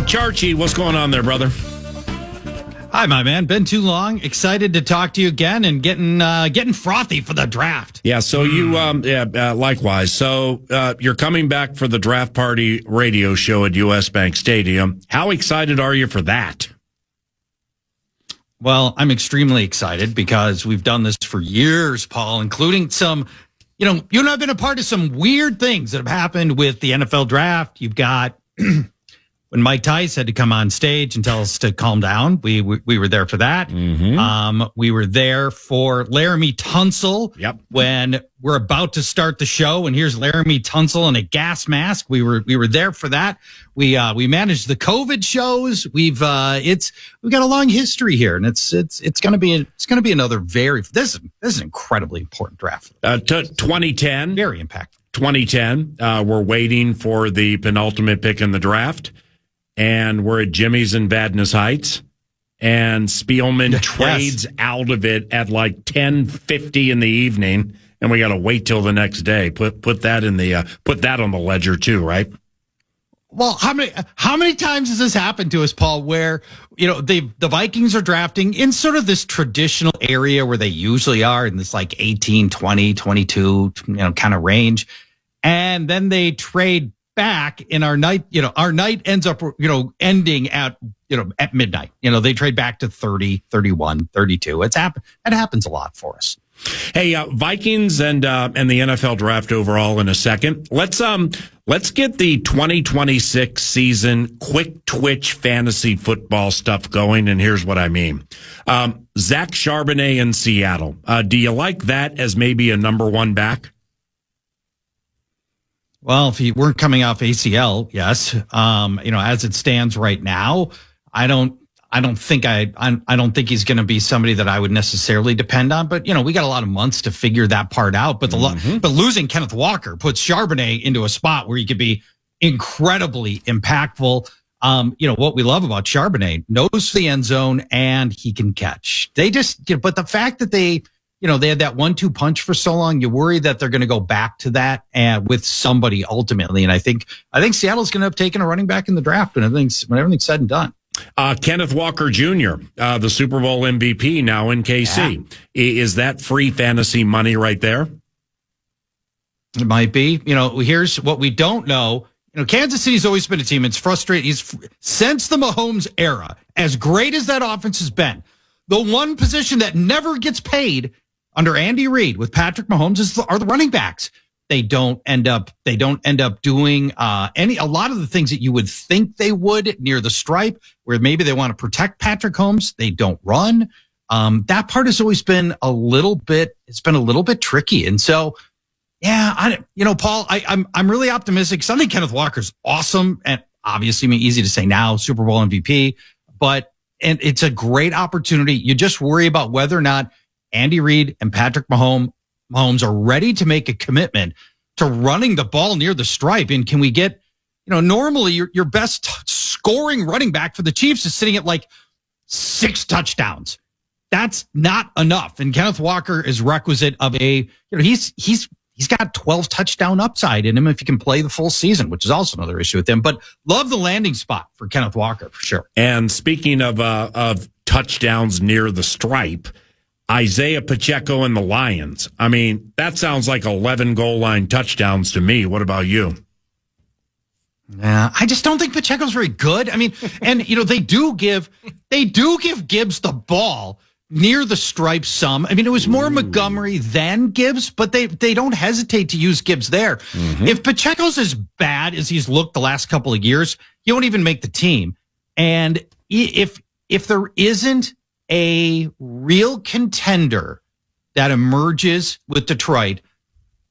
Charchi, what's going on there, brother? Hi, my man. Been too long. Excited to talk to you again and getting frothy for the draft. Yeah, so you, likewise. So you're coming back for the draft party radio show at US Bank Stadium. How excited are you for that? Well, I'm extremely excited because we've done this for years, Paul, including some, you and I have been a part of some weird things that have happened with the NFL draft. You've got when Mike Tice had to come on stage and tell us to calm down. We were there for that. Mm-hmm. We were there for Laramie Tunsil. Yep. When we're about to start the show and here's Laramie Tunsil in a gas mask. We were there for that. We managed the COVID shows. We've got a long history here, and it's going to be another this is an incredibly important draft. 2010, very impactful. 2010. We're waiting for the penultimate pick in the draft. And we're at Jimmy's in Vadnais Heights, and Spielman trades out of it at like 10:50 in the evening, and we got to wait till the next day. Put that on the ledger too, right? Well, how many times has this happened to us, Paul? Where the Vikings are drafting in sort of this traditional area where they usually are in this like 18, 20, 22 kind of range, and then they trade back in our night, our night ends up, ending at midnight. They trade back to 30, 31, 32. It happens a lot for us. Hey, Vikings and the NFL draft overall in a second. Let's get the 2026 season quick twitch fantasy football stuff going. And here's what I mean. Zach Charbonnet in Seattle. Do you like that as maybe a number one back? Well, if he weren't coming off ACL, yes. As it stands right now, I don't think he's going to be somebody that I would necessarily depend on. But we got a lot of months to figure that part out. But but losing Kenneth Walker puts Charbonnet into a spot where he could be incredibly impactful. What we love about Charbonnet, knows the end zone and he can catch. They just, but the fact that they had that 1-2 punch for so long, you worry that they're going to go back to that and with somebody ultimately. And I think Seattle's going to have taken a running back in the draft when everything's said and done. Kenneth Walker Jr., the Super Bowl MVP now in KC. Yeah. Is that free fantasy money right there? It might be. Here's what we don't know. Kansas City's always been a team. It's frustrating. Since the Mahomes era, as great as that offense has been, the one position that never gets paid under Andy Reid with Patrick Mahomes are the running backs. They don't end up doing a lot of the things that you would think they would near the stripe, where maybe they want to protect Patrick Mahomes. They don't run. That part has always been a little bit tricky. And so, yeah, Paul, I'm really optimistic. I think Kenneth Walker's awesome, and obviously, easy to say now, Super Bowl MVP, and it's a great opportunity. You just worry about whether or not Andy Reid and Patrick Mahomes are ready to make a commitment to running the ball near the stripe. And can we get, normally your best scoring running back for the Chiefs is sitting at like 6 touchdowns. That's not enough. And Kenneth Walker is requisite of he's got 12 touchdown upside in him if he can play the full season, which is also another issue with him. But love the landing spot for Kenneth Walker for sure. And speaking of touchdowns near the stripe, Isaiah Pacheco and the Lions. That sounds like 11 goal line touchdowns to me. What about you? Yeah, I just don't think Pacheco's very good. And they do give Gibbs the ball near the stripe some. It was more Montgomery than Gibbs, but they don't hesitate to use Gibbs there. Mm-hmm. If Pacheco's as bad as he's looked the last couple of years, he won't even make the team. And if there isn't a real contender that emerges with Detroit,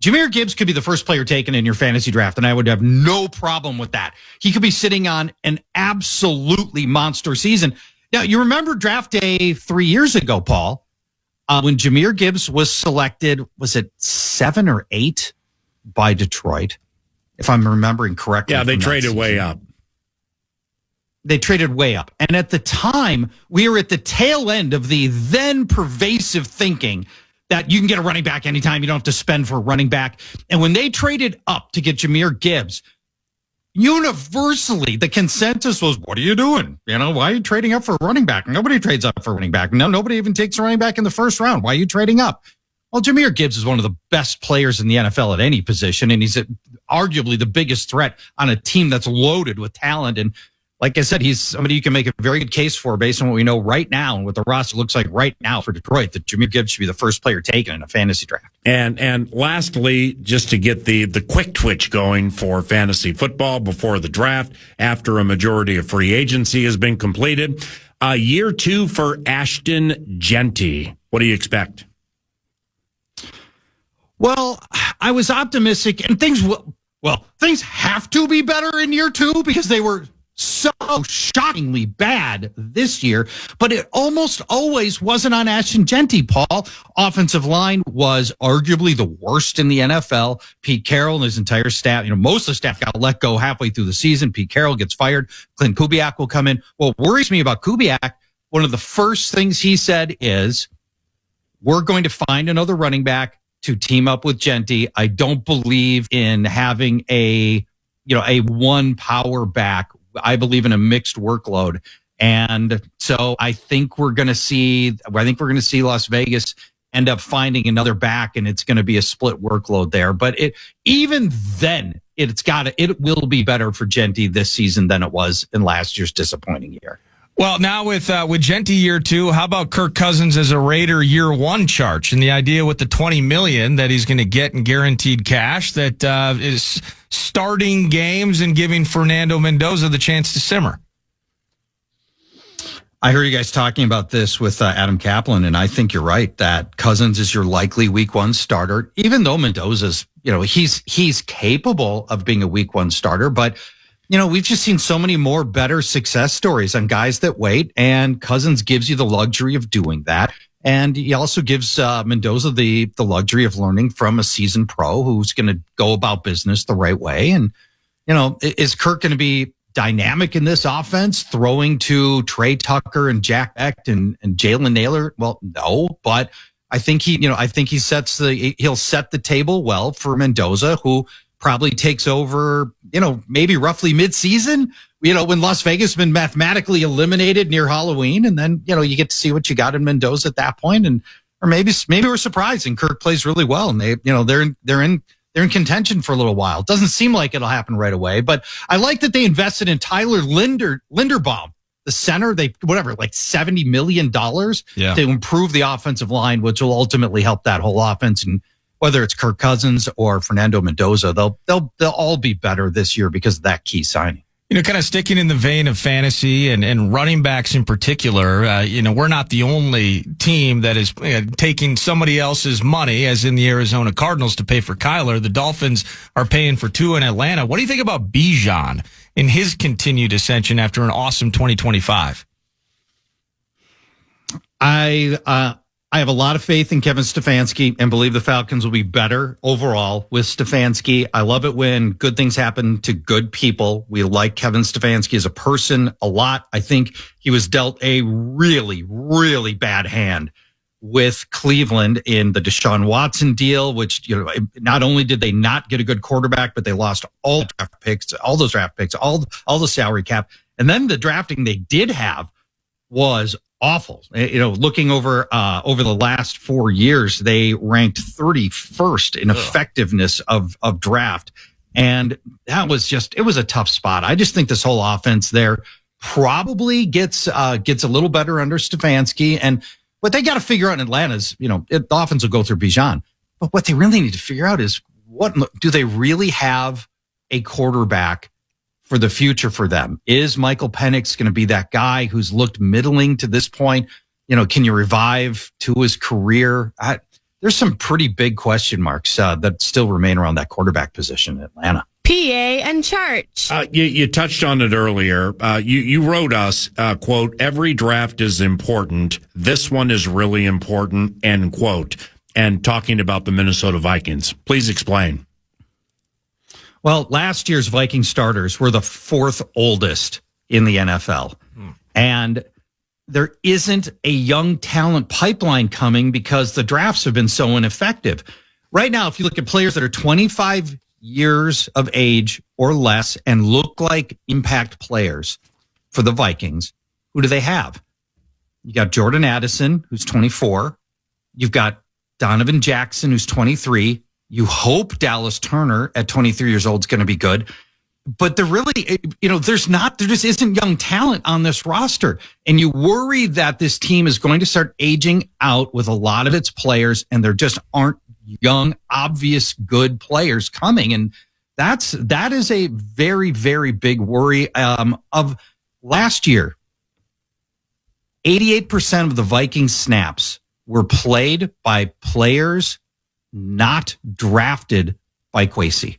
Jahmyr Gibbs could be the first player taken in your fantasy draft, and I would have no problem with that. He could be sitting on an absolutely monster season. Now, you remember draft day 3 years ago, Paul, when Jahmyr Gibbs was selected, was it 7 or 8 by Detroit, if I'm remembering correctly? Yeah, they traded way up. They traded way up. And at the time, we were at the tail end of the then pervasive thinking that you can get a running back anytime. You don't have to spend for a running back. And when they traded up to get Jahmyr Gibbs, universally, the consensus was, what are you doing? Why are you trading up for a running back? Nobody trades up for a running back. No, nobody even takes a running back in the first round. Why are you trading up? Well, Jahmyr Gibbs is one of the best players in the NFL at any position, and he's arguably the biggest threat on a team that's loaded with talent. And like I said, he's somebody you can make a very good case for based on what we know right now and what the roster looks like right now for Detroit, that Jahmyr Gibbs should be the first player taken in a fantasy draft. And lastly, just to get the quick twitch going for fantasy football before the draft, after a majority of free agency has been completed, year 2 for Ashton Genty. What do you expect? Well, I was optimistic, and things have to be better in year 2 because they were so shockingly bad this year, but it almost always wasn't on Ashton Genty, Paul. Offensive line was arguably the worst in the NFL. Pete Carroll and his entire staff, most of the staff got let go halfway through the season. Pete Carroll gets fired. Clint Kubiak will come in. What worries me about Kubiak, one of the first things he said is, we're going to find another running back to team up with Genty. I don't believe in having a one power back. I believe in a mixed workload. And so I think we're going to see Las Vegas end up finding another back, and it's going to be a split workload there. But even then, it will be better for Genty this season than it was in last year's disappointing year. Well, now with Genty year 2, how about Kirk Cousins as a Raider year 1, Charch? And the idea with the $20 million that he's going to get in guaranteed cash that is starting games and giving Fernando Mendoza the chance to simmer. I heard you guys talking about this with Adam Kaplan, and I think you're right that Cousins is your likely week 1 starter, even though Mendoza's, he's capable of being a week 1 starter, but we've just seen so many more better success stories on guys that wait, and Cousins gives you the luxury of doing that. And he also gives Mendoza the luxury of learning from a seasoned pro who's going to go about business the right way. And, is Kirk going to be dynamic in this offense, throwing to Trey Tucker and Jack Becht and Jalen Naylor? Well, no, but I think he'll set the table well for Mendoza, who probably takes over, maybe roughly mid-season, when Las Vegas has been mathematically eliminated near Halloween. And then, you get to see what you got in Mendoza at that point. Or maybe we're surprised and Kirk plays really well. And they're in contention for a little while. It doesn't seem like it'll happen right away, but I like that they invested in Tyler Linderbaum, the center. Like $70 million to improve the offensive line, which will ultimately help that whole offense. And whether it's Kirk Cousins or Fernando Mendoza, they'll all be better this year because of that key signing. Kind of sticking in the vein of fantasy and running backs in particular, we're not the only team that is taking somebody else's money, as in the Arizona Cardinals, to pay for Kyler. The Dolphins are paying for 2 in Atlanta. What do you think about Bijan in his continued ascension after an awesome 2025? I have a lot of faith in Kevin Stefanski and believe the Falcons will be better overall with Stefanski. I love it when good things happen to good people. We like Kevin Stefanski as a person a lot. I think he was dealt a really, really bad hand with Cleveland in the Deshaun Watson deal, which, not only did they not get a good quarterback, but they lost all those draft picks, all the salary cap. And then the drafting they did have was awful. Looking over the last 4 years, they ranked 31st in effectiveness of draft. And that was it was a tough spot. I just think this whole offense there probably gets a little better under Stefanski. And what they got to figure out in Atlanta is, the offense will go through Bijan. But what they really need to figure out is, what do they really have a quarterback for the future for them? Is Michael Penix going to be that guy who's looked middling to this point? Can you revive Tua's career? There's some pretty big question marks that still remain around that quarterback position in Atlanta. PA and Charch. You touched on it earlier. You wrote us, quote, "Every draft is important. This one is really important," end quote. And talking about the Minnesota Vikings. Please explain. Well, last year's Viking starters were the 4th oldest in the NFL. And there isn't a young talent pipeline coming because the drafts have been so ineffective. Right now, if you look at players that are 25 years of age or less and look like impact players for the Vikings, who do they have? You got Jordan Addison, who's 24. You've got Donovan Jackson, who's 23. You hope Dallas Turner at 23 years old is going to be good. But there just isn't young talent on this roster. And you worry that this team is going to start aging out with a lot of its players, and there just aren't young, obvious, good players coming. And that is a very, very big worry. Of last year, 88% of the Vikings snaps were played by players not drafted by Kwesi.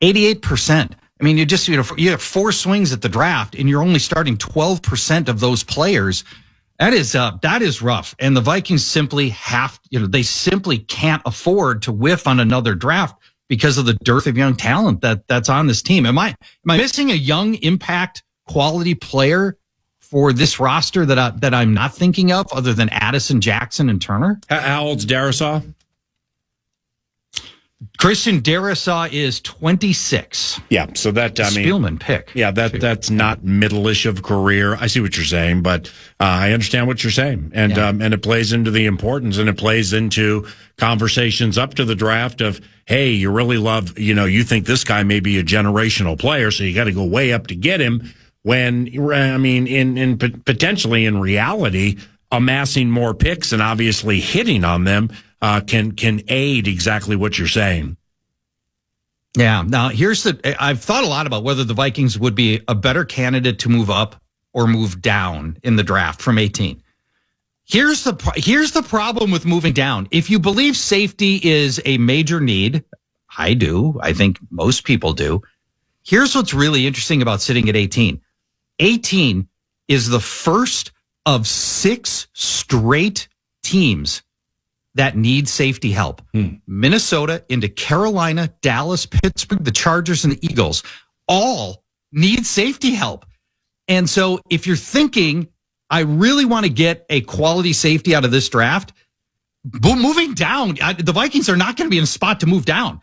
88%. I mean, you have 4 swings at the draft and you're only starting 12% of those players. That is rough. And the Vikings simply they simply can't afford to whiff on another draft because of the dearth of young talent that's on this team. Am I missing a young impact quality player for this roster that I'm not thinking of other than Addison, Jackson, and Turner? How old's Darrisaw? Christian Darrisaw is 26. Yeah, so Spielman pick. Yeah, that's not middle-ish of career. I see what you're saying, but I understand what you're saying, and it plays into the importance, and it plays into conversations up to the draft of, hey, you really love, you think this guy may be a generational player, so you got to go way up to get him. When in potentially in reality, amassing more picks and obviously hitting on them can aid exactly what you're saying. Yeah. Now, I've thought a lot about whether the Vikings would be a better candidate to move up or move down in the draft from 18. Here's the problem with moving down. If you believe safety is a major need, I do. I think most people do. Here's what's really interesting about sitting at 18. 18 is the first of 6 straight teams that need safety help. Minnesota into Carolina, Dallas, Pittsburgh, the Chargers, and the Eagles all need safety help. And so if you're thinking, I really want to get a quality safety out of this draft, moving down, the Vikings are not going to be in a spot to move down.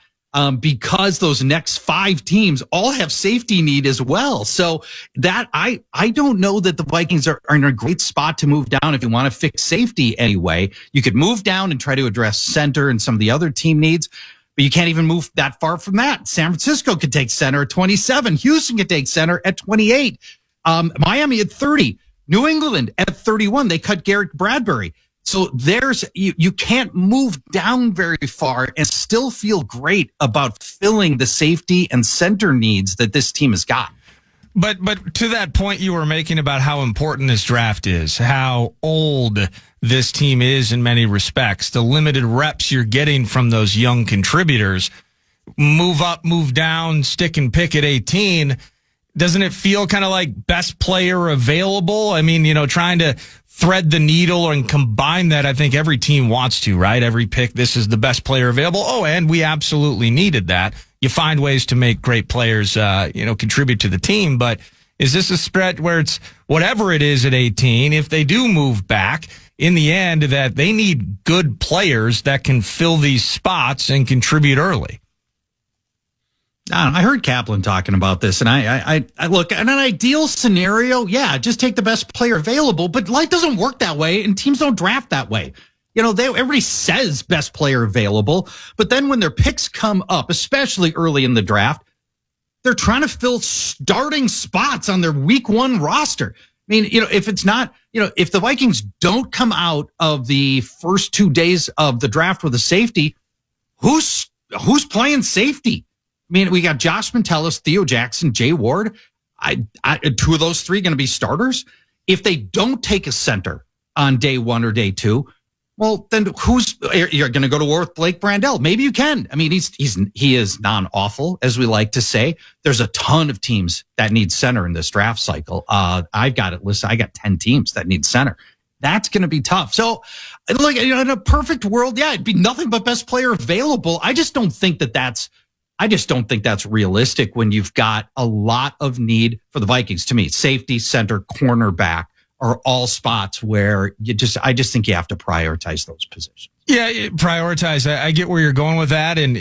Because those next 5 teams all have safety need as well. So that I don't know that the Vikings are in a great spot to move down if you want to fix safety anyway. You could move down and try to address center and some of the other team needs, but you can't even move that far from that. San Francisco could take center at 27. Houston could take center at 28. Miami at 30. New England at 31. They cut Garrett Bradbury. So you can't move down very far and still feel great about filling the safety and center needs that this team has got. But to that point you were making about how important this draft is, how old this team is in many respects, the limited reps you're getting from those young contributors, move up, move down, stick and pick at 18. Doesn't it feel kind of like best player available? I mean, trying to thread the needle and combine that. I think every team wants to, right? Every pick, this is the best player available. Oh, and we absolutely needed that. You find ways to make great players, contribute to the team. But is this a stretch where it's whatever it is at 18, if they do move back in the end, that they need good players that can fill these spots and contribute early? I heard Kaplan talking about this, and I look, in an ideal scenario, yeah, just take the best player available, but life doesn't work that way, and teams don't draft that way. Everybody says best player available, but then when their picks come up, especially early in the draft, they're trying to fill starting spots on their week 1 roster. I mean, if it's not, if the Vikings don't come out of the first 2 days of the draft with a safety, who's playing safety? I mean, we got Josh Metellus, Theo Jackson, Jay Ward. 2 of those 3 going to be starters. If they don't take a center on day 1 or day 2, well, then you're going to go to war with Blake Brandel? Maybe you can. I mean, he is non-awful, as we like to say. There's a ton of teams that need center in this draft cycle. I've got it listed. I got 10 teams that need center. That's going to be tough. So, in a perfect world, yeah, it'd be nothing but best player available. I just don't think that's realistic when you've got a lot of need for the Vikings. To me, safety, center, cornerback are all spots where I just think you have to prioritize those positions. Yeah, prioritize. I get where you're going with that, and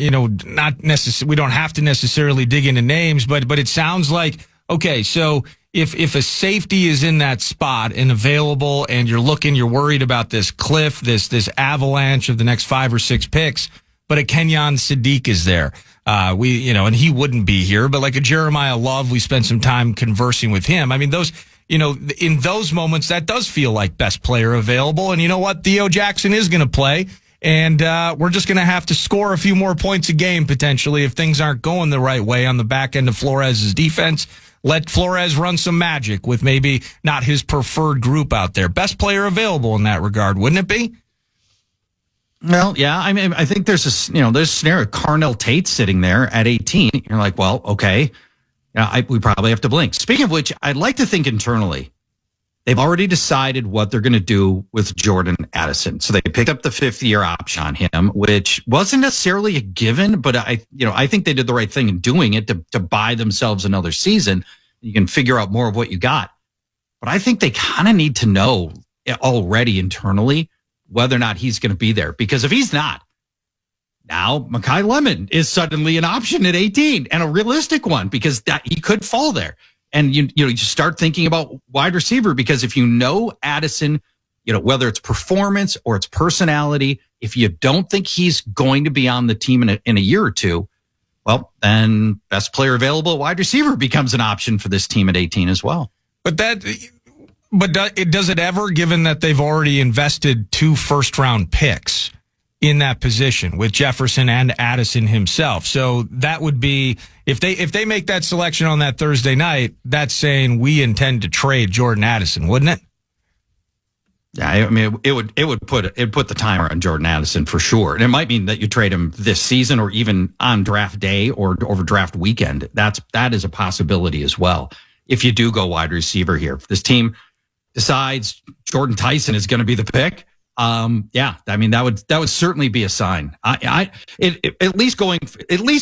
not necessarily. We don't have to necessarily dig into names, but it sounds like okay. So if a safety is in that spot and available, and you're worried about this cliff, this avalanche of the next 5 or 6 picks, but a Kenyon Sadiq is there. And he wouldn't be here, but like a Jeremiah Love, we spent some time conversing with him. I mean, those. In those moments, that does feel like best player available. And you know what? Theo Jackson is going to play. And we're just going to have to score a few more points a game, potentially, if things aren't going the right way on the back end of Flores' defense. Let Flores run some magic with maybe not his preferred group out there. Best player available in that regard, wouldn't it be? Well, yeah. I mean, I think there's a scenario. Carnell Tate sitting there at 18. You're like, well, okay. We probably have to blink. Speaking of which, I'd like to think internally. They've already decided what they're going to do with Jordan Addison. So they picked up the 5th-year option on him, which wasn't necessarily a given, but I think they did the right thing in doing it to buy themselves another season. You can figure out more of what you got. But I think they kind of need to know already internally whether or not he's going to be there. Because if he's not, now Mekhi Lemon is suddenly an option at 18 and a realistic one because that he could fall there. And you just start thinking about wide receiver because if you know Addison, whether it's performance or it's personality, if you don't think he's going to be on the team in a year or two, well, then best player available at wide receiver becomes an option for this team at 18 as well. But does it ever, given that they've already invested 2 first-round picks in that position with Jefferson and Addison himself? So that would be if they make that selection on that Thursday night, that's saying we intend to trade Jordan Addison, wouldn't it? Yeah, I mean it would put the timer on Jordan Addison for sure. And it might mean that you trade him this season or even on draft day or over draft weekend. That is a possibility as well. If you do go wide receiver here, if this team decides Jordan Tyson is going to be the pick, that would certainly be a sign. At least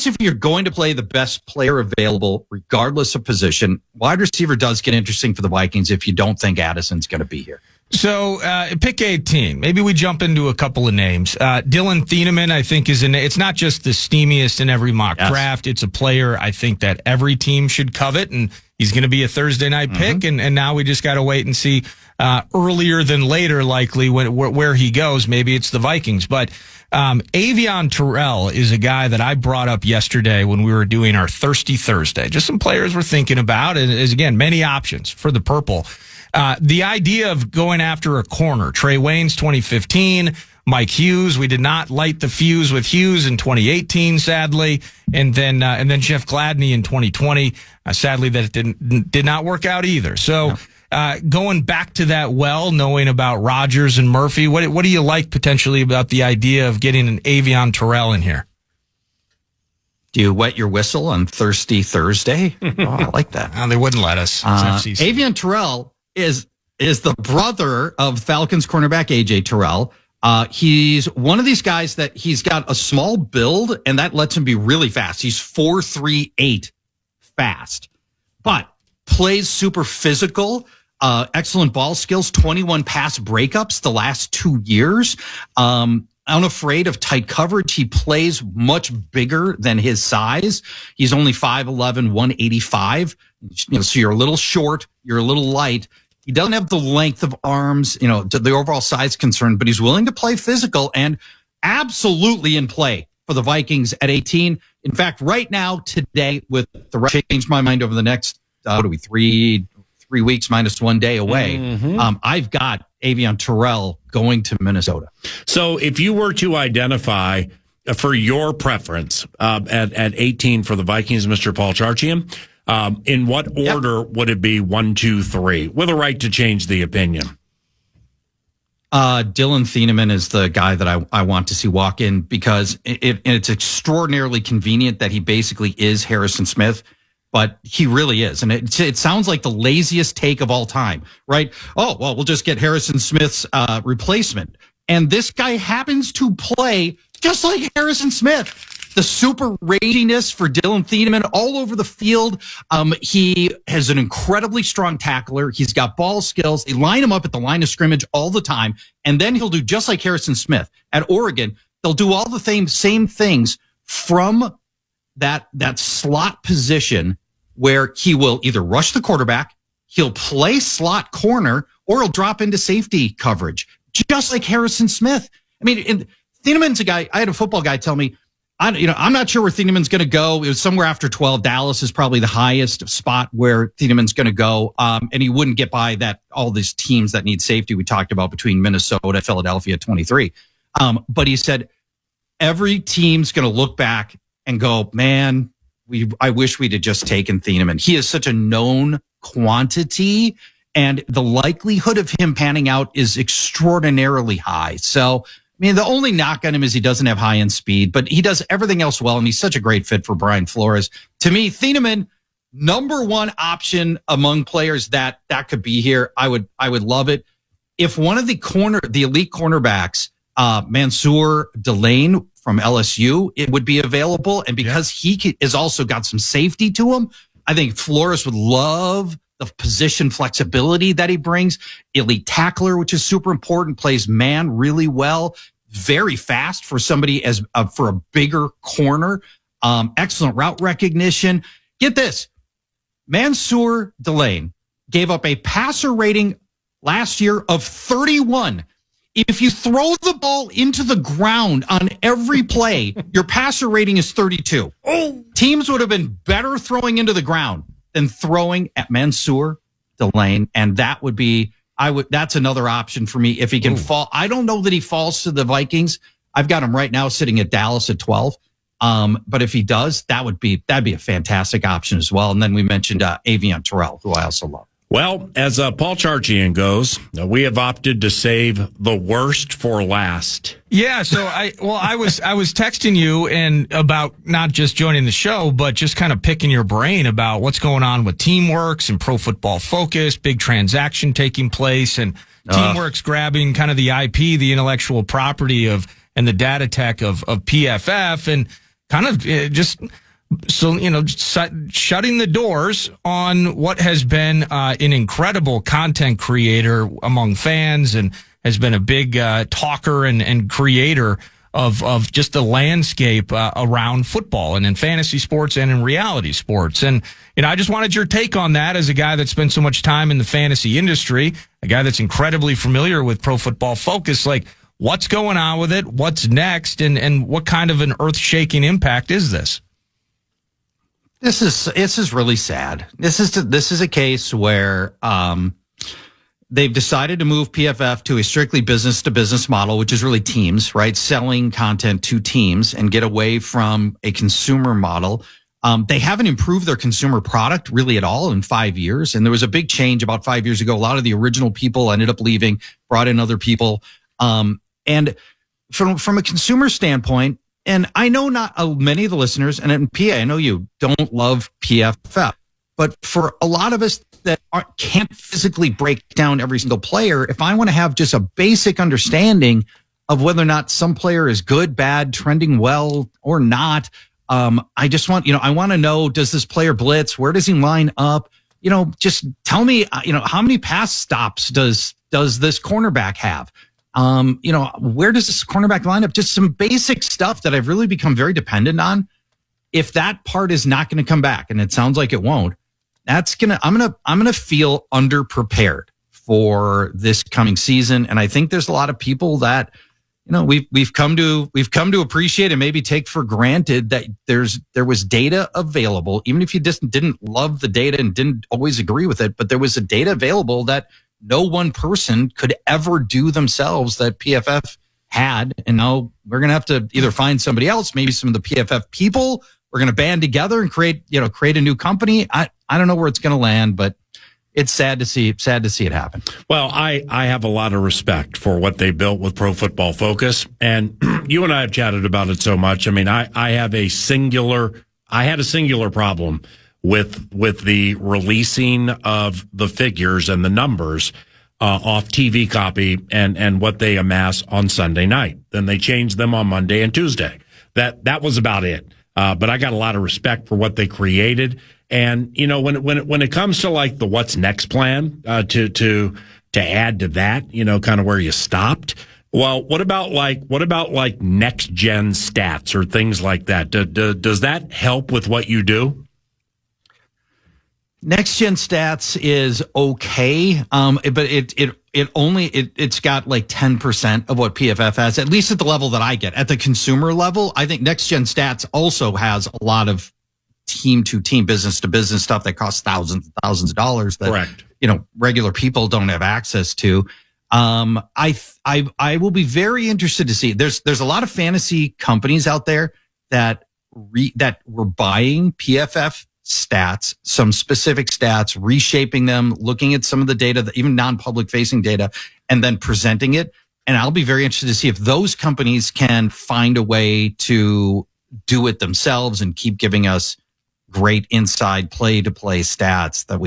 if you're going to play the best player available, regardless of position, wide receiver does get interesting for the Vikings if you don't think Addison's going to be here. So pick 18. Maybe we jump into a couple of names. Dylan Thieneman, I think, it's not just the steamiest in every mock draft. It's a player I think that every team should covet, and he's going to be a Thursday night pick. And now we just got to wait and see earlier than later, likely where he goes. Maybe it's the Vikings, but Avion Terrell is a guy that I brought up yesterday when we were doing our Thirsty Thursday. Just some players we're thinking about, and again, many options for the purple. The idea of going after a corner, Trey Waynes 2015, Mike Hughes. We did not light the fuse with Hughes in 2018, sadly, and then Jeff Gladney in 2020. Sadly, that it did not work out either. So. Going back to that knowing about Rodgers and Murphy, what do you like potentially about the idea of getting an Avion Terrell in here? Do you wet your whistle on Thirsty Thursday? I like that. They wouldn't let us. Avion Terrell is the brother of Falcons cornerback AJ Terrell. He's one of these guys that he's got a small build, and that lets him be really fast. He's 4.38 fast, but plays super physical. Excellent ball skills, 21 pass breakups the last 2 years. Unafraid of tight coverage. He plays much bigger than his size. He's only 5'11", 185. So you're a little short, you're a little light. He doesn't have the length of arms, to the overall size concern, but he's willing to play physical and absolutely in play for the Vikings at 18. In fact, right now, today, with the change my mind over the next, 3 weeks minus 1 day away. I've got Avion Terrell going to Minnesota. So if you were to identify for your preference at 18 for the Vikings, Mr. Paul Charchian, in what order would it be 1, 2, 3 with a right to change the opinion? Dylan Thieneman is the guy that I want to see walk in because it's extraordinarily convenient that he basically is Harrison Smith. But he really is. And it sounds like the laziest take of all time, right? Oh, well, we'll just get Harrison Smith's replacement. And this guy happens to play just like Harrison Smith. the super raginess for Dylan Thieneman all over the field. He has an incredibly strong tackler. He's got ball skills. They line him up at the line of scrimmage all the time. And then he'll do just like Harrison Smith at Oregon. They'll do all the same things from that slot position where he will either rush the quarterback, he'll play slot corner, or he'll drop into safety coverage, just like Harrison Smith. I mean, Thieneman's a guy. I had a football guy tell me, I'm not sure where Thieneman's going to go. It was somewhere after 12. Dallas is probably the highest spot where Thieneman's going to go. And he wouldn't get by all these teams that need safety we talked about between Minnesota, Philadelphia, 23. But he said every team's going to look back and go, man, I wish we'd have just taken Thieneman. He is such a known quantity, and the likelihood of him panning out is extraordinarily high. So, I mean, the only knock on him is he doesn't have high-end speed, but he does everything else well, and he's such a great fit for Brian Flores. To me, Thieneman, number one option among players that could be here. I would love it. If one of the elite cornerbacks, Mansour Delane from LSU, it would be available. And because he has also got some safety to him, I think Flores would love the position flexibility that he brings. Elite tackler, which is super important, plays man really well, very fast for somebody for a bigger corner. Excellent route recognition. Get this. Mansour Delane gave up a passer rating last year of 31. If you throw the ball into the ground on every play, your passer rating is 32. Teams would have been better throwing into the ground than throwing at Mansour Delane, and that's another option for me if he can fall. I don't know that he falls to the Vikings. I've got him right now sitting at Dallas at 12. But if he does, that'd be a fantastic option as well. And then we mentioned Avion Terrell, who I also love. Well, as Paul Charchian goes, we have opted to save the worst for last. Yeah, so I was texting you and about not just joining the show, but just kind of picking your brain about what's going on with Teamworks and Pro Football Focus, big transaction taking place, and Teamworks grabbing kind of the IP, the intellectual property and the data tech of PFF, and kind of just. So, shutting the doors on what has been an incredible content creator among fans and has been a big talker and creator of just the landscape around football and in fantasy sports and in reality sports. And, I just wanted your take on that as a guy that spent so much time in the fantasy industry, a guy that's incredibly familiar with Pro Football Focus. Like, what's going on with it? What's next? And what kind of an earth-shaking impact is this? This is really sad. This is a case where they've decided to move PFF to a strictly business to business model, which is really teams, right? Selling content to teams and get away from a consumer model. They haven't improved their consumer product really at all in 5 years. And there was a big change about 5 years ago. A lot of the original people ended up leaving, brought in other people. And from a consumer standpoint, and I know not many of the listeners, and in PA, I know you don't love PFF, but for a lot of us that can't physically break down every single player, if I want to have just a basic understanding of whether or not some player is good, bad, trending well, or not, I just want, I want to know, does this player blitz? Where does he line up? Just tell me, how many pass stops does this cornerback have? Where does this cornerback line up? Just some basic stuff that I've really become very dependent on. If that part is not going to come back, and it sounds like it won't, I'm going to feel underprepared for this coming season. And I think there's a lot of people that, we've come to appreciate and maybe take for granted that there was data available, even if you just didn't love the data and didn't always agree with it, but there was a data available that no one person could ever do themselves that PFF had. And now we're going to have to either find somebody else, maybe some of the PFF people. We're going to band together and create a new company. I don't know where it's going to land, but it's sad to see it happen. Well, I have a lot of respect for what they built with Pro Football Focus. And you and I have chatted about it so much. I mean, I had a singular problem with the releasing of the figures and the numbers off TV copy and what they amass on Sunday night. Then they changed them on Monday and Tuesday. that was about it. But I got a lot of respect for what they created. And, when it comes to like the what's next plan, to add to that, kind of where you stopped. Well, what about like next gen stats or things like that? Does that help with what you do? Next gen stats is okay, but it's got like 10% of what PFF has, at least at the level that I get. At the consumer level, I think next gen stats also has a lot of team to team, business to business stuff that costs thousands and thousands of dollars that Correct. Regular people don't have access to. I will be very interested to see. There's a lot of fantasy companies out there that were buying PFF stats, some specific stats, reshaping them, looking at some of the data, even non-public facing data, and then presenting it. And I'll be very interested to see if those companies can find a way to do it themselves and keep giving us great inside play to play stats that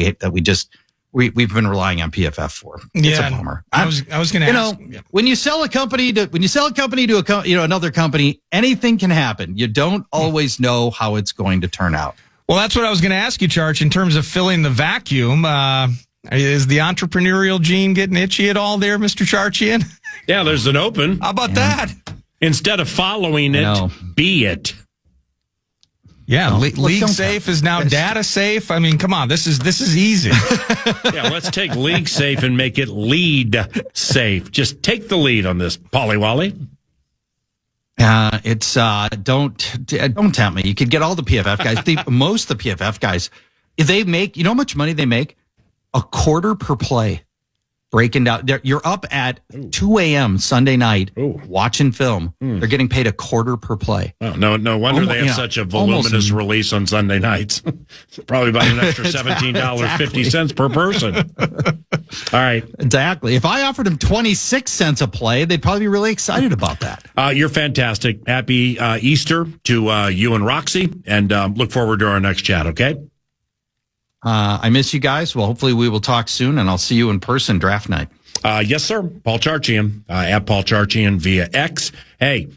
we've been relying on PFF for. It's a bummer. I was going to ask. When you sell a company to another company, anything can happen. You don't always know how it's going to turn out. Well, that's what I was going to ask you, Charch, in terms of filling the vacuum. Is the entrepreneurial gene getting itchy at all there, Mr. Charchian? Yeah, there's an open. How about that? Instead of following it, be it. Yeah, league safe is now data safe. I mean, come on, this is easy. Yeah, let's take league safe and make it lead safe. Just take the lead on this, Polly Wally. It's don't tempt me. You could get all the PFF guys. Most of the PFF guys, they make, how much money they make? A quarter per play. Breaking down, you're up at 2 a.m. Sunday night watching film. They're getting paid a quarter per play. Oh, no wonder they have such a voluminous release on Sunday nights. Probably about an extra $17.50 per person. All right. Exactly. If I offered them 26 cents a play, they'd probably be really excited about that. You're fantastic. Happy Easter to you and Roxy, and look forward to our next chat, okay? I miss you guys. Well, hopefully we will talk soon, and I'll see you in person draft night. Yes, sir. Paul Charchian, at Paul Charchian via X. Hey,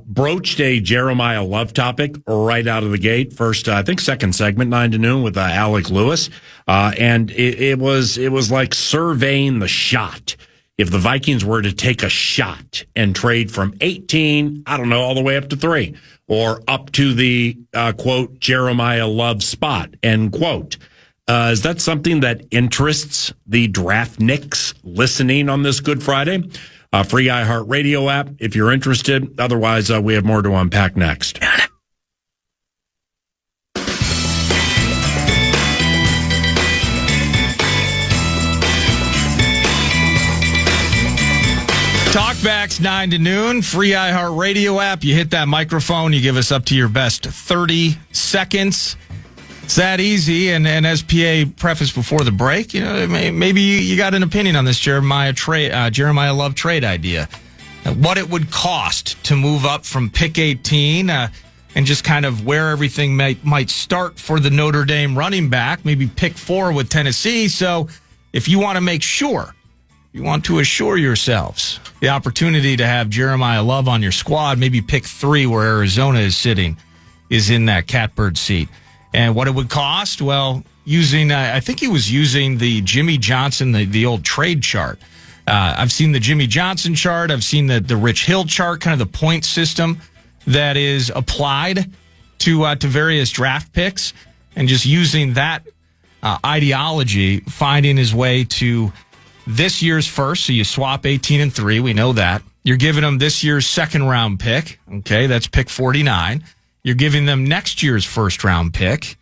broached a Jeremiah Love topic right out of the gate. First, I think second segment, 9 to noon with Alec Lewis. And it was like surveying the shot. If the Vikings were to take a shot and trade from 18, all the way up to 3, or up to the, quote, Jeremiah Love spot, end quote. Is that something that interests the draftniks listening on this Good Friday? Free iHeartRadio app if you're interested. Otherwise, we have more to unpack next. Talkbacks 9 to noon, free iHeartRadio app. You hit that microphone, you give us up to your best 30 seconds. It's that easy. And as PA prefaced before the break, maybe you got an opinion on this Jeremiah Love trade idea. What it would cost to move up from pick 18 and just kind of where everything might start for the Notre Dame running back, maybe pick 4 with Tennessee. So if you want to make sure, you want to assure yourselves the opportunity to have Jeremiah Love on your squad, maybe pick 3 where Arizona is sitting, is in that catbird seat. And what it would cost? Well, I think he was using the Jimmy Johnson, the old trade chart. I've seen the Jimmy Johnson chart. I've seen the Rich Hill chart, kind of the point system that is applied to various draft picks, and just using that ideology, finding his way to this year's first. So you swap 18 and 3. We know that. You're giving them this year's second round pick. Okay, that's pick 49. You're giving them next year's first round pick.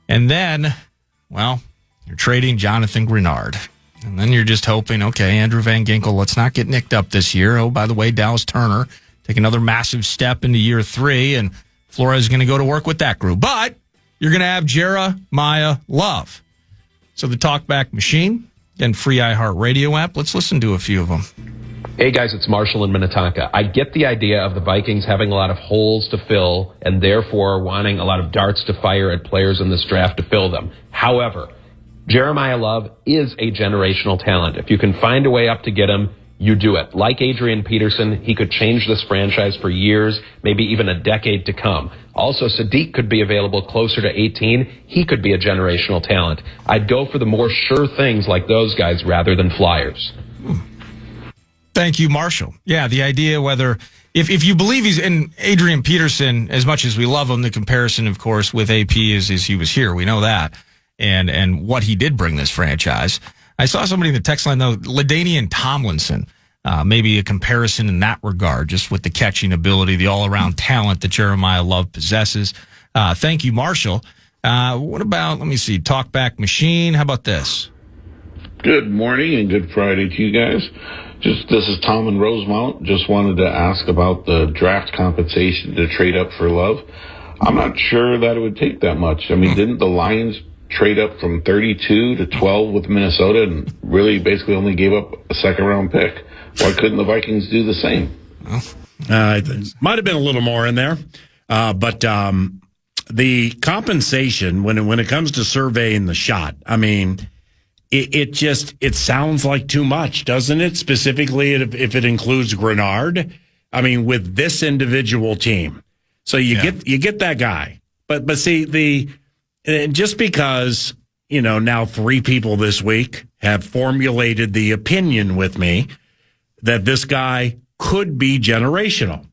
And then, well, you're trading Jonathan Grenard. And then you're just hoping, okay, Andrew Van Ginkel, let's not get nicked up this year. Oh, by the way, Dallas Turner, take another massive step into year 3. And Flores is going to go to work with that group. But you're going to have Jeremiah Love. So the Talkback Machine and free iHeartRadio app. Let's listen to a few of them. Hey guys, it's Marshall in Minnetonka. I get the idea of the Vikings having a lot of holes to fill and therefore wanting a lot of darts to fire at players in this draft to fill them. However, Jeremiah Love is a generational talent. If you can find a way up to get him, you do it. Like Adrian Peterson, he could change this franchise for years, maybe even a decade to come. Also, Sadiq could be available closer to 18. He could be a generational talent. I'd go for the more sure things like those guys rather than flyers. Thank you, Marshall. Yeah, the idea whether, if you believe he's in Adrian Peterson, as much as we love him, the comparison, of course, with AP is he was here. We know that. And what he did bring this franchise. I saw somebody in the text line, though, LaDainian Tomlinson, maybe a comparison in that regard, just with the catching ability, the all-around talent that Jeremiah Love possesses. Thank you, Marshall. What about, let me see, Talkback Machine? How about this? Good morning and good Friday to you guys. This is Tom in Rosemount. Just wanted to ask about the draft compensation to trade up for Love. I'm not sure that it would take that much. I mean, didn't the Lions trade up from 32 to 12 with Minnesota and really basically only gave up a second-round pick? Why couldn't the Vikings do the same? Might have been a little more in there, but the compensation when it comes to surveying the shot, I mean, it sounds like too much, doesn't it? Specifically, if it includes Grenard, I mean, with this individual team, so you get that guy, but see just because now 3 people this week have formulated the opinion with me that this guy could be generational.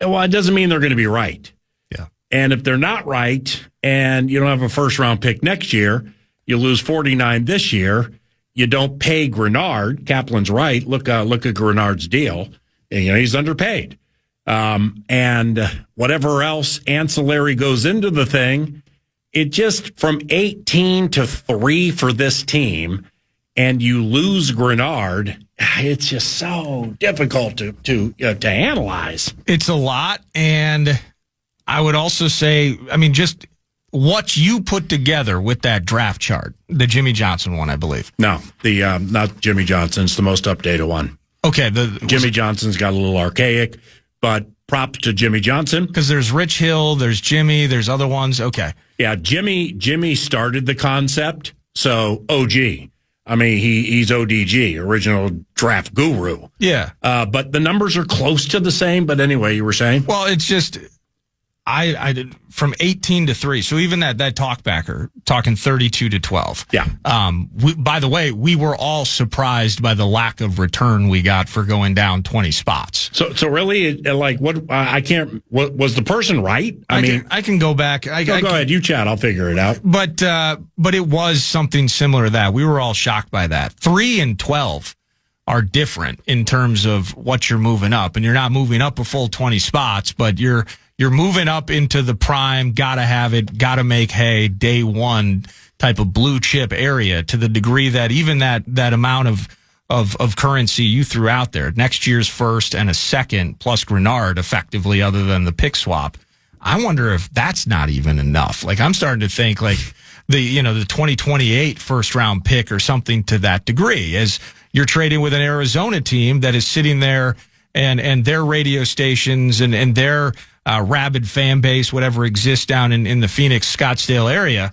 Well, it doesn't mean they're going to be right. Yeah. And if they're not right and you don't have a first-round pick next year, you lose 49 this year, you don't pay Grenard. Kaplan's right. Look at Grenard's deal. He's underpaid. And whatever else ancillary goes into the thing, it just from 18 to 3 for this team, and you lose Grenard, it's just so difficult to analyze. It's a lot, and I would also say, I mean, just what you put together with that draft chart, the Jimmy Johnson one, I believe. No, not Jimmy Johnson. It's the most updated one. Okay, Jimmy Johnson's got a little archaic, but props to Jimmy Johnson. Because there's Rich Hill, there's Jimmy, there's other ones. Okay. Yeah, Jimmy started the concept, so OG. I mean, he's ODG, original draft guru. Yeah. But the numbers are close to the same. But anyway, you were saying? Well, it's just, I did from 18 to 3. So even that talkbacker talking 32 to 12. Yeah. By the way, we were all surprised by the lack of return we got for going down 20 spots. So really, like, what? I can't. What was the person right? I can go back. Go ahead. You chat. I'll figure it out. But it was something similar to that. We were all shocked by that. 3 and 12 are different in terms of what you're moving up, and you're not moving up a full 20 spots, but you're moving up into the prime, gotta have it, gotta make hay, day one type of blue chip area, to the degree that even that amount of currency you threw out there, next year's first and a second plus Grenard, effectively, other than the pick swap. I wonder if that's not even enough. Like, I'm starting to think like the 2028 first round pick or something to that degree, as you're trading with an Arizona team that is sitting there and their radio stations and their rabid fan base, whatever exists down in the Phoenix, Scottsdale area,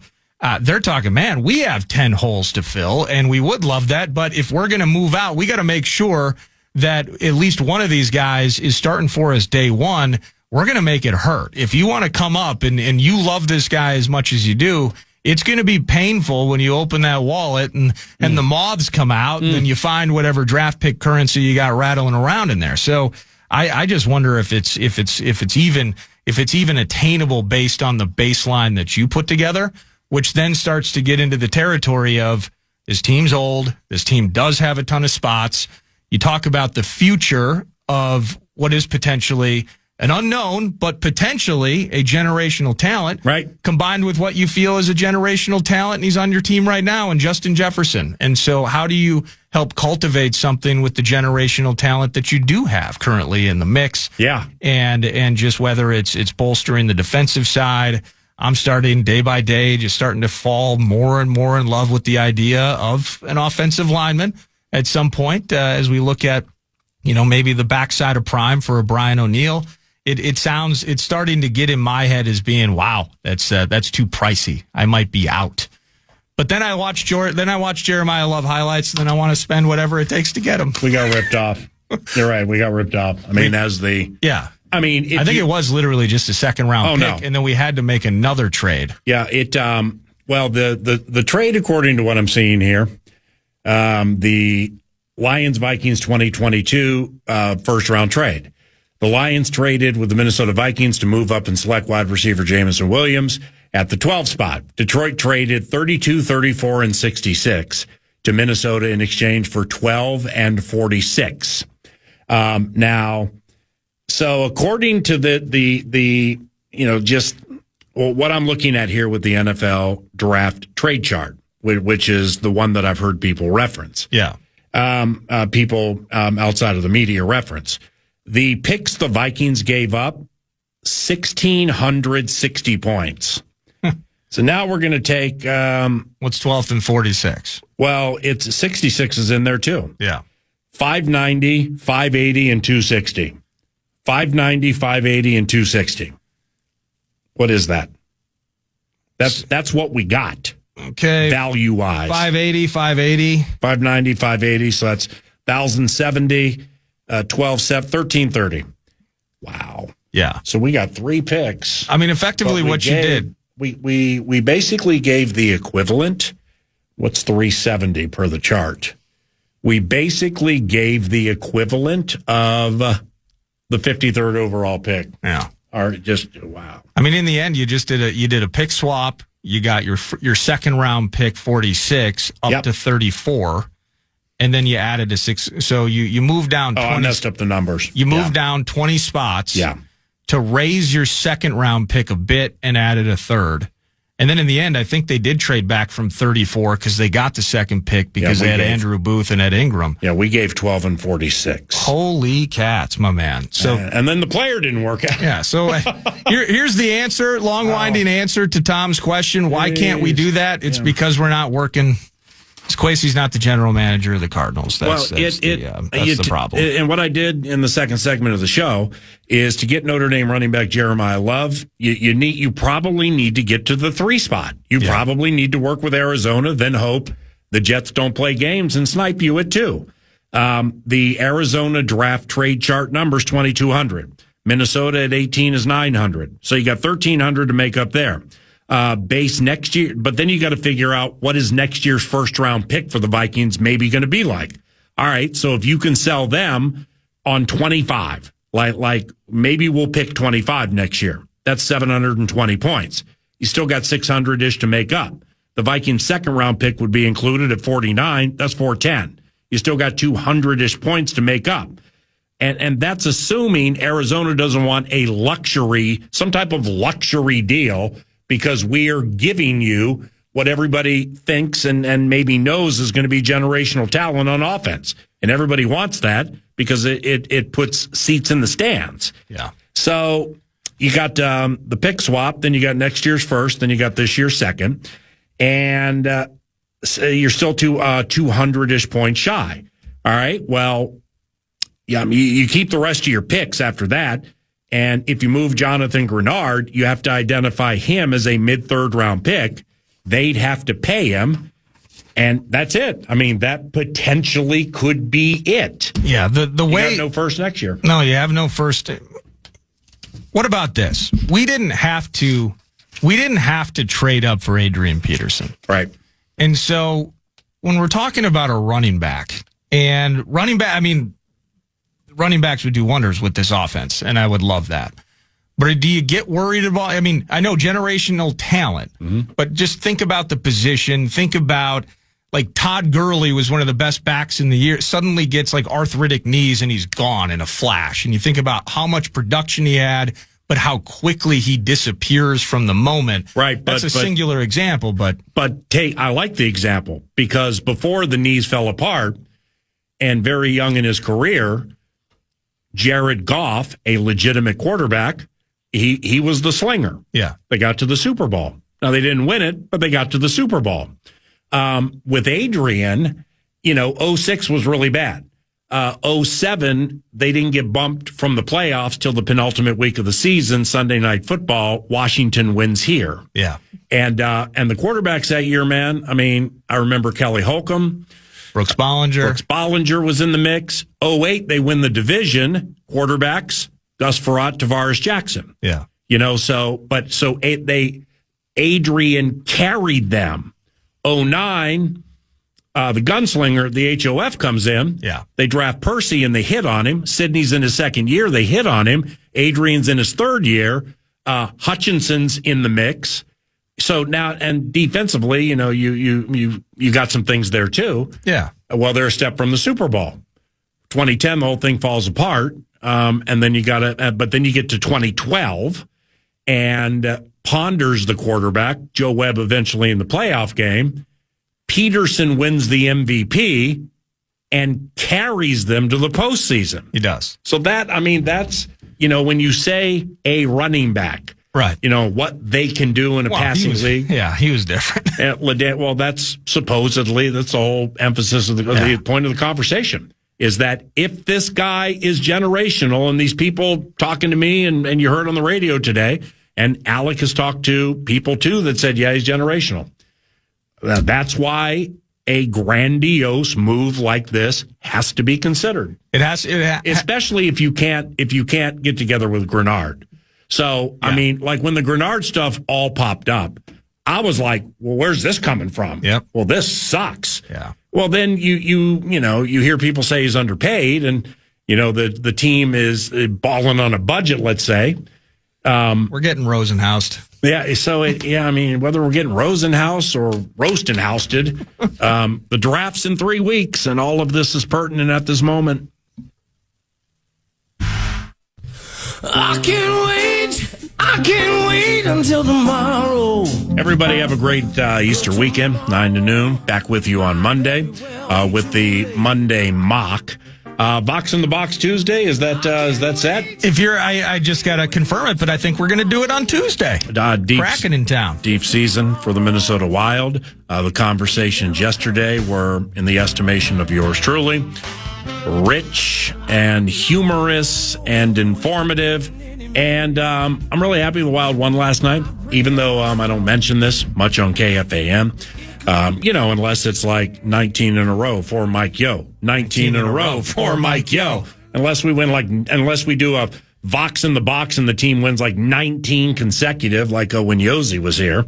they're talking, man, we have 10 holes to fill, and we would love that. But if we're going to move out, we got to make sure that at least one of these guys is starting for us day one. We're going to make it hurt. If you want to come up and you love this guy as much as you do, it's going to be painful when you open that wallet and the moths come out and then you find whatever draft pick currency you got rattling around in there. So I just wonder if it's even attainable based on the baseline that you put together, which then starts to get into the territory of this team's old. This team does have a ton of spots. You talk about the future of what is potentially an unknown, but potentially a generational talent, right? Combined with what you feel is a generational talent, and he's on your team right now, and Justin Jefferson. And so how do you help cultivate something with the generational talent that you do have currently in the mix? Yeah. And just whether it's bolstering the defensive side, I'm starting day by day, just starting to fall more and more in love with the idea of an offensive lineman at some point, as we look at, maybe the backside of prime for a Brian O'Neill. It's starting to get in my head as being, wow, that's too pricey. I might be out. But then I watch Jeremiah Love highlights, and then I want to spend whatever it takes to get him. We got ripped off. You're right. We got ripped off. I mean, as the Yeah. I mean, I think it was literally just a second round pick, and then we had to make another trade. Yeah, well, the trade, according to what I'm seeing here, the Lions-Vikings 2022 first round trade. The Lions traded with the Minnesota Vikings to move up and select wide receiver Jamison Williams at the 12 spot. Detroit traded 32, 34, and 66 to Minnesota in exchange for 12 and 46. Now, so according to the just what I'm looking at here with the NFL draft trade chart, which is the one that I've heard people reference. Yeah. People outside of the media reference. The picks the Vikings gave up, 1,660 points. So now we're going to take... what's 12th and 46? Well, it's 66 is in there too. Yeah. 590, 580, and 260. 590, 580, and 260. What is that? That's what we got. Okay. Value-wise. 580, 580. 590, 580. So that's 1,070, 1,1330. Wow. Yeah. So we got 3 picks. I mean, effectively what you did. We basically gave the equivalent. What's 370 per the chart? We basically gave the equivalent of the 53rd overall pick. Yeah. Or just, wow. I mean, in the end, you did a pick swap. You got your second round pick 46 up to 34, and then you added a 6. So you moved down. 20, I messed up the numbers. You moved down 20 spots. Yeah. To raise your second round pick a bit and added a third. And then in the end, I think they did trade back from 34 because they got the second pick because they had Andrew Booth and Ed Ingram. Yeah, we gave 12 and 46. Holy cats, my man. So and then the player didn't work out. Yeah, so here's the answer, long-winding answer to Tom's question. Why can't we do that? It's because we're not working. Kwesi's not the general manager of the Cardinals. That's the problem. And what I did in the second segment of the show is to get Notre Dame running back Jeremiah Love. You probably need to get to the 3 spot. You probably need to work with Arizona, then hope the Jets don't play games and snipe you at 2. The Arizona draft trade chart numbers 2,200. Minnesota at 18 is 900. So you got 1,300 to make up there. Base next year, but then you got to figure out what is next year's first round pick for the Vikings maybe going to be like. All right, so if you can sell them on 25, like maybe we'll pick 25 next year. That's 720 points. You still got 600-ish to make up. The Vikings' second round pick would be included at 49. That's 410. You still got 200-ish points to make up. And that's assuming Arizona doesn't want some type of luxury deal, because we are giving you what everybody thinks and maybe knows is going to be generational talent on offense. And everybody wants that because it puts seats in the stands. Yeah. So you got the pick swap, then you got next year's first, then you got this year's second. And so you're still 200-ish points shy. All right, well, yeah, you keep the rest of your picks after that. And if you move Jonathan Grenard, you have to identify him as a mid-third round pick. They'd have to pay him, and that's it. I mean, that potentially could be it. Yeah, the way you got no first next year. No, you have no first. What about this? We didn't have to trade up for Adrian Peterson, right? And so when we're talking about a running back, running backs would do wonders with this offense, and I would love that. But do you get worried about, I know generational talent, but just think about the position. Think about, like, Todd Gurley was one of the best backs in the year, suddenly gets, like, arthritic knees, and he's gone in a flash. And you think about how much production he had, but how quickly he disappears from the moment. Right. That's a singular example, but I like the example, because before the knees fell apart and very young in his career, Jared Goff, a legitimate quarterback, he was the slinger. Yeah. They got to the Super Bowl. Now, they didn't win it, but they got to the Super Bowl. With Adrian, 06 was really bad. 07, they didn't get bumped from the playoffs till the penultimate week of the season, Sunday Night Football. Washington wins here. Yeah. And the quarterbacks that year, man, I remember Kelly Holcomb. Brooks Bollinger was in the mix. 2008, they win the division. Quarterbacks, Gus Frerotte, Tavares Jackson. Yeah. Adrian carried them. 2009, the gunslinger, the HOF comes in. Yeah. They draft Percy and they hit on him. Sidney's in his second year. They hit on him. Adrian's in his third year. Hutchinson's in the mix. So now, and defensively, you got some things there too. Yeah. Well, they're a step from the Super Bowl. 2010, the whole thing falls apart. And then but then you get to 2012 and Ponder's the quarterback. Joe Webb eventually in the playoff game. Peterson wins the MVP and carries them to the postseason. He does. So that's, when you say a running back, right? What they can do in a passing league. Yeah, he was different. Well, that's the whole emphasis of the point of the conversation is that if this guy is generational, and these people talking to me and you heard on the radio today, and Alec has talked to people too that said, yeah, he's generational. That's why a grandiose move like this has to be considered. Especially if you can't get together with Grenard. So, yeah. I mean, like when the Grenard stuff all popped up, I was like, well, where's this coming from? Yep. Well, this sucks. Yeah. Well, then you hear people say he's underpaid and, the team is balling on a budget, let's say. We're getting Rosenhaused. Yeah. So, whether we're getting Rosenhaus or Rostenhousted, the draft's in 3 weeks and all of this is pertinent at this moment. I can't wait until tomorrow. Everybody have a great Easter weekend, 9 to noon. Back with you on Monday with the Monday mock. Box in the Box Tuesday, is that set? If I just got to confirm it, but I think we're going to do it on Tuesday. Kraken in town. Deep season for the Minnesota Wild. The conversations yesterday were, in the estimation of yours truly, rich and humorous and informative. And I'm really happy the Wild won last night, even though I don't mention this much on KFAN. Unless it's like 19 in a row for Mike Yo. 19 in a row for Mike Yo. Unless we do a Vox in the Box and the team wins like 19 consecutive, like when Yossi was here.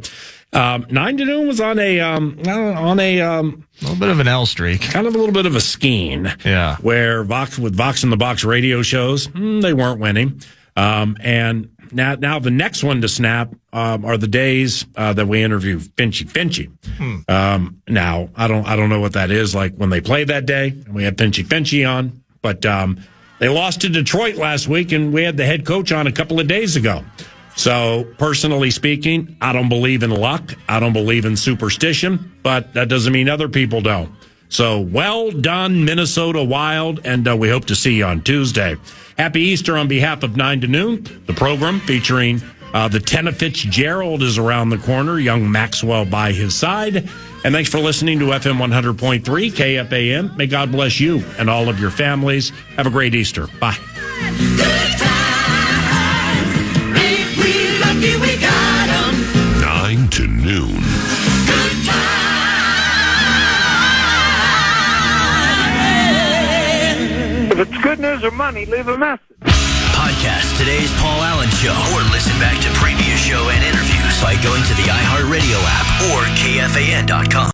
9 to noon was on a little bit of an L streak, kind of a little bit of a skein. Yeah, where Vox in the Box radio shows, they weren't winning. And now the next one to snap are the days that we interview Finchy. Now I don't know what that is like when they play that day. And we had Finchy on, but they lost to Detroit last week, and we had the head coach on a couple of days ago. So personally speaking, I don't believe in luck. I don't believe in superstition, but that doesn't mean other people don't. So well done, Minnesota Wild, and we hope to see you on Tuesday. Happy Easter on behalf of 9 to noon. The program featuring the Tenna Fitzgerald is around the corner, young Maxwell by his side. And thanks for listening to FM 100.3 KFAN. May God bless you and all of your families. Have a great Easter. Bye. Good times. Ain't we lucky we got 'em? 9 to noon. Good times. If it's good news or money, leave a message. Podcast today's Paul Allen Show, or listen back to previous show and interviews by going to the iHeartRadio app or KFAN.com.